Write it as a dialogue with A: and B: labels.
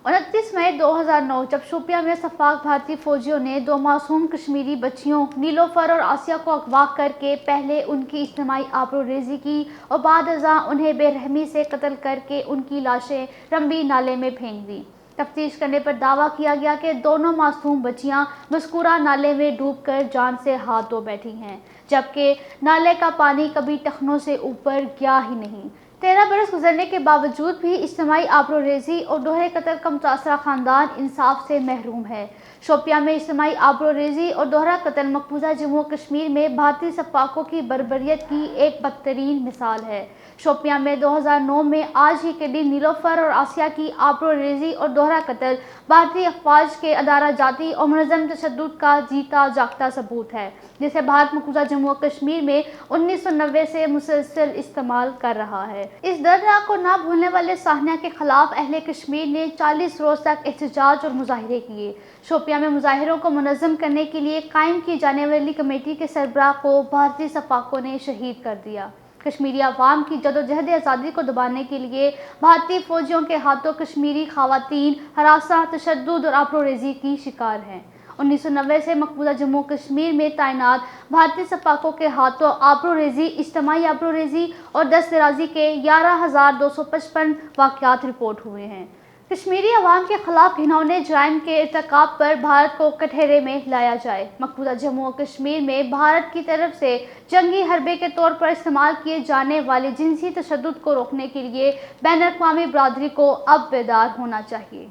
A: 29 मई 2009 जब शोपियां में सफाक भारतीय फौजियों ने दो मासूम कश्मीरी बच्चियों नीलोफर और आसिया को अगवा करके पहले उनकी इज्तिमाई आबरूरेजी की और बाद अज़ां उन्हें बेरहमी से कत्ल करके उनकी लाशें रंबी नाले में फेंक दी। तफ्तीश करने पर दावा किया गया कि दोनों मासूम बच्चियां मज़कूरा नाले में डूबकर जान से हाथ धो बैठी हैं, जबकि नाले का पानी कभी टखनों से ऊपर गया ही नहीं। 13 बरस गुजरने के बावजूद भी इज्तिमाई आबरूरेजी और दोहरे कत्ल का मुतासरा खानदान इंसाफ से महरूम है। शोपियां में इज्तिमाई आबरूरेजी और दोहरा कत्ल मकबूजा जम्मू कश्मीर में भारतीय सफाकों की बर्बरियत की एक बदतरीन मिसाल है। शोपियां में 2009 में आज ही के दिन नीलोफर और आसिया की आबरूरेजी और दोहरा कत्ल भारतीय अफवाज के अदारा जाती और मुनज़्ज़म तशद्दुद का जीता जागता सबूत है, जिसे भारत मकबूजा जम्मू कश्मीर में 1990 से मुसलसल इस्तेमाल कर रहा है। इस दर्दनाक को ना भूलने वाले साहनिया के खिलाफ अहले कश्मीर ने 40 रोज तक एहतजाज और मुजाहिरे किए। शोपियां में मुजाहिरों को मुनज़्ज़म करने के लिए कायम की जाने वाली कमेटी के सरबराह को भारतीय सफाकों ने शहीद कर दिया। कश्मीरी अवाम की जदोजहद आज़ादी को दबाने के लिए भारतीय फौजियों के हाथों कश्मीरी खवातीन हरासा, तशद्दुद और आबरूरेजी की शिकार हैं। 1990 से मकबूजा जम्मू कश्मीर में तैनात भारतीय सफाकों के हाथों आबरूरेजी, इज्तिमाई आबरूरेजी और दस्तराजी के 11,255 वाक़यात रिपोर्ट हुए हैं। कश्मीरी अवाम के खिलाफ घिनौने जराइम के इर्तिकाब पर भारत को कटघरे में लाया जाए। मकबूजा जम्मू और कश्मीर में भारत की तरफ से जंगी हरबे के तौर पर इस्तेमाल किए जाने वाले जिनसी तशद्दुद को रोकने के लिए बैनुल-अक़वामी बरादरी को अब बेदार होना चाहिए।